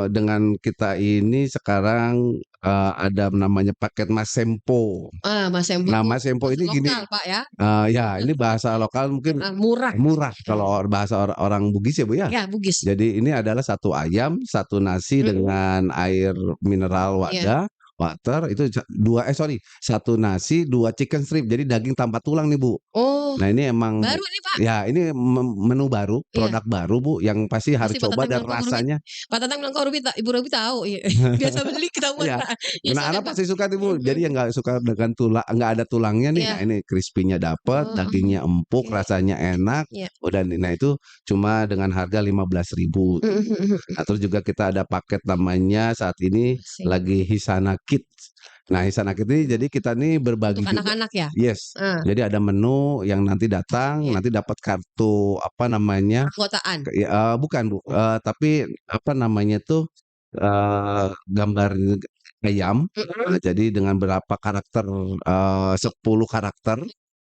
Dengan kita ini sekarang ada namanya paket Mas Sempo. Mas Sempo. Nah, Mas Sempo ini gini. Lokal, Pak, ya. Ya, ini bahasa lokal mungkin murah kalau bahasa orang Bugis ya, Bu ya. Ya, Bugis. Jadi ini adalah satu ayam, satu nasi dengan air mineral water itu satu nasi, 2 chicken strip. Jadi daging tanpa tulang nih, Bu. Oh. Nah, ini emang baru nih, Pak. Ya, ini menu baru, produk baru, Bu, yang pasti harus coba dan rasanya. Pak Tatang bilang kok Ibu Robi tahu. Biasa beli ketahuan, Ya. Pak. Anak-anak pasti suka nih, Bu. Jadi yang enggak suka dengan tulang, enggak ada tulangnya nih. Nah, ini crispy-nya dapat, dagingnya empuk, rasanya enak. Dan nah itu cuma dengan harga 15.000. Nah, terus juga kita ada paket namanya saat ini lagi Hisana Kids. Nah, Hisana Kids ini jadi kita nih berbagi untuk anak-anak ya? Yes. Jadi ada menu yang nanti datang, nanti dapat kartu apa namanya? Keanggotaan. Bukan, Bu. Tapi apa namanya tuh gambar ayam. Jadi dengan berapa karakter 10 karakter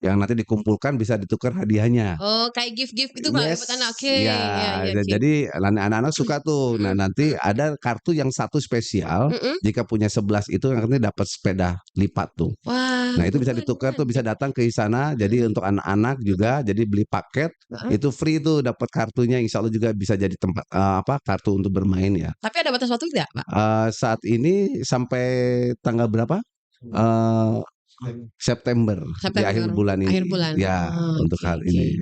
yang nanti dikumpulkan bisa ditukar hadiahnya. Oh, kayak gift-gift itu, Pak, buat anak. Oke. Ya, jadi anak-anak suka tuh. Nah, nanti ada kartu yang satu spesial. Jika punya 11 itu nanti dapat sepeda lipat tuh. Wah. Nah, itu bisa ditukar tuh, bisa datang ke Hisana. Jadi untuk anak-anak juga, jadi beli paket itu free tuh, dapat kartunya. Insya Allah juga bisa jadi tempat kartu untuk bermain ya. Tapi ada batas waktu tidak, Pak? Saat ini sampai tanggal berapa? September, di akhir bulan ini. Akhir bulan. Ya, untuk hal ini.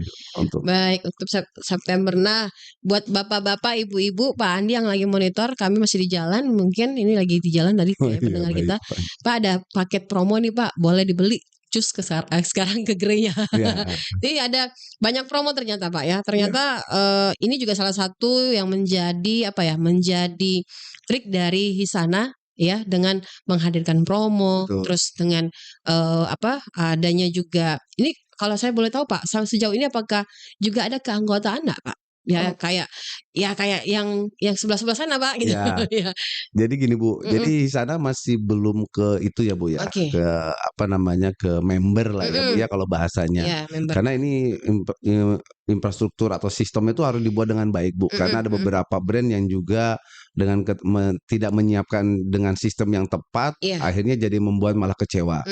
Baik, untuk September. Nah, buat bapak-bapak, ibu-ibu, Pak Andi yang lagi monitor, kami masih di jalan. Mungkin ini lagi di jalan tadi pendengar kita. Pak, ada paket promo nih, Pak. Boleh dibeli. Cus sekarang ke gerainya. Jadi ada banyak promo ternyata, Pak ya. Ternyata ini juga salah satu yang menjadi menjadi trik dari Hisana ya, dengan menghadirkan promo. Terus dengan adanya juga ini, kalau saya boleh tahu, Pak, sejauh ini apakah juga ada keanggotaan enggak, Pak? Ya kayak yang sebelah-sebelah sana, Pak, gitu. Ya. Iya. Jadi gini, Bu, jadi sana masih belum ke itu ya, Bu, ya, Oke. ke apa namanya, ke member lah ya, Bu, ya, kalau bahasanya. Iya, member. Karena ini infrastruktur atau sistem itu harus dibuat dengan baik, Bu. Karena ada beberapa brand yang juga dengan tidak menyiapkan dengan sistem yang tepat, Iya. akhirnya jadi membuat malah kecewa.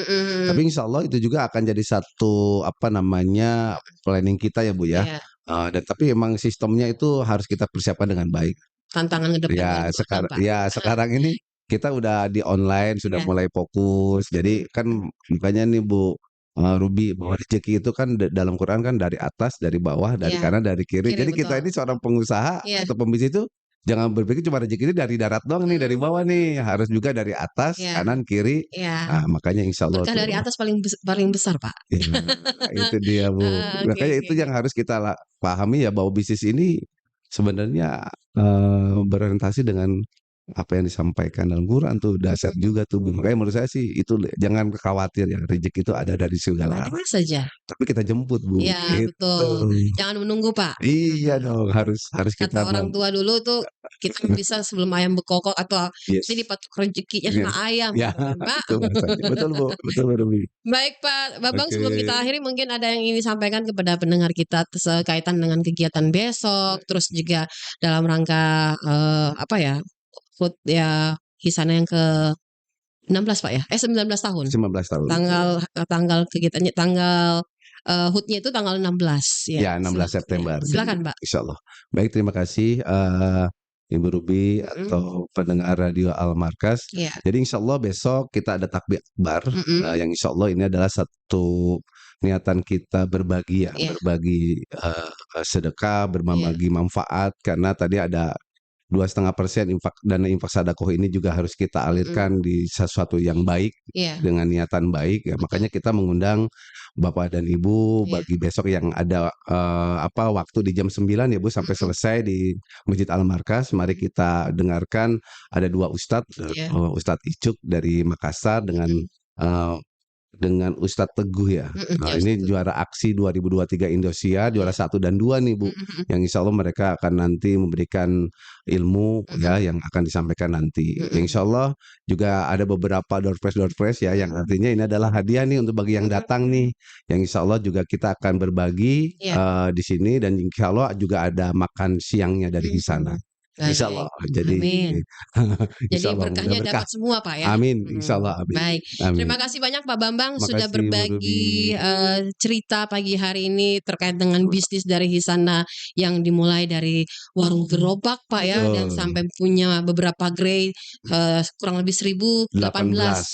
Tapi insya Allah itu juga akan jadi satu apa namanya, planning kita ya, Bu, ya. Iya. Dan tapi emang sistemnya itu harus kita persiapkan dengan baik. Tantangan ke depan Ya, Pak. sekarang ini kita udah di online, sudah Iya. mulai fokus. Jadi kan makanya nih Bu, Ruby, bahwa rezeki itu kan dalam Quran kan dari atas, dari bawah, dari Iya. kanan, dari kiri. Jadi kita Betul. ini seorang pengusaha Iya. atau pembisnis itu jangan berpikir cuma rezeki ini dari darat doang nih, dari bawah nih. Harus juga dari atas, Iya. kanan, kiri. Iya. Nah, makanya insya Allah Berkah dari tuh. atas paling besar, Pak. Ya, itu dia, Bu. Makanya itu yang harus kita pahami ya, bahwa bisnis ini sebenarnya berorientasi dengan apa yang disampaikan dalam Quran tuh, dasar juga tuh, Bu. Makanya menurut saya sih itu jangan khawatir ya, rezeki itu ada dari segala arah. Ada saja. Tapi kita jemput, Bu. Iya, betul. Jangan menunggu, Pak. Iya dong, harus kita Kata orang tua dulu tuh, kita bisa sebelum ayam berkokok atau ini patok rezekinya sama ayam, Ya, gitu kan, Pak. itu bahasanya. Betul, Bu. Betul, Bu Ruby. Baik, Pak Bambang, sebelum Oke. kita akhiri mungkin ada yang ingin disampaikan kepada pendengar kita sekaitan dengan kegiatan besok, terus juga dalam rangka apa ya, HUT ya Hisana yang ke-16, Pak, ya? 19 tahun. 19 tahun. Tanggal kegiatannya HUT-nya itu tanggal 16 Ya, 16 September. Silakan, Pak. Insyaallah. Baik, terima kasih Ibu Ruby atau pendengar radio Al Markas. Iya. Jadi insyaallah besok kita ada takbir akbar, yang insyaallah ini adalah satu niatan kita berbagi ya, berbagi sedekah, berbagi manfaat, karena tadi ada 2,5% dana infak sedekah ini juga harus kita alirkan di sesuatu yang baik dengan niatan baik ya. Makanya kita mengundang Bapak dan Ibu bagi besok yang ada waktu di jam 9 ya, Bu, sampai selesai di Masjid Al Markas. Mari kita dengarkan ada 2 ustadz, Ustadz Icuk dari Makassar dengan Ustadz Teguh ya. Ini juara aksi 2023 Indosiar, juara 1 dan 2 nih, Bu. Yang insya Allah mereka akan nanti memberikan ilmu ya yang akan disampaikan nanti. Insya Allah juga ada beberapa door prize ya, yang artinya ini adalah hadiah nih untuk bagi yang datang nih. Yang insya Allah juga kita akan berbagi di sini, dan insya Allah juga ada makan siangnya dari sana. Insya Allah. Jadi berkahnya dapat semua, Pak, ya. Amin. Insya Allah. Amin. Baik. Amin. Terima kasih banyak Pak Bambang sudah Makasih, berbagi cerita pagi hari ini terkait dengan bisnis dari Hisana yang dimulai dari warung gerobak, Pak, ya, dan sampai punya beberapa gerai kurang lebih 1018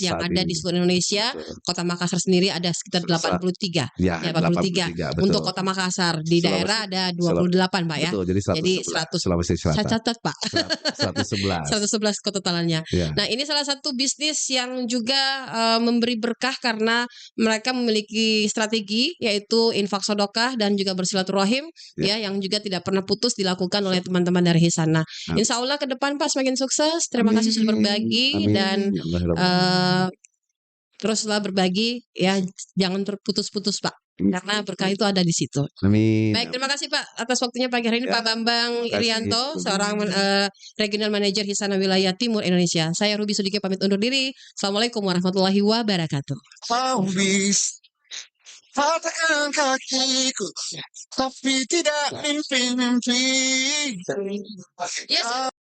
yang ada di seluruh Indonesia. Kota Makassar sendiri ada sekitar 83. Ya, 83. Untuk Kota Makassar di daerah ada 28, Pak, ya. Betul, jadi 100 Sulawesi Selatan. Saya catat, Pak. 111. 111 ketotalannya. Ya. Nah, ini salah satu bisnis yang juga memberi berkah karena mereka memiliki strategi yaitu infak sedekah dan juga bersilaturahim ya, yang juga tidak pernah putus dilakukan oleh teman-teman dari Hisana. Insya Allah ke depan, Pak, semakin sukses. Terima kasih sudah berbagi. Dan teruslah berbagi ya, jangan terputus-putus, Pak. Karena berkah itu ada di situ. Amin. Baik, terima kasih Pak atas waktunya pagi hari ini, Pak Bambang Irianto, seorang Regional Manager Hisana Wilayah Timur Indonesia. Saya Ruby Sudiki pamit undur diri. Assalamualaikum warahmatullahi wabarakatuh. Patahkan kakiku, tapi tidak mimpi-mimpi. Yes.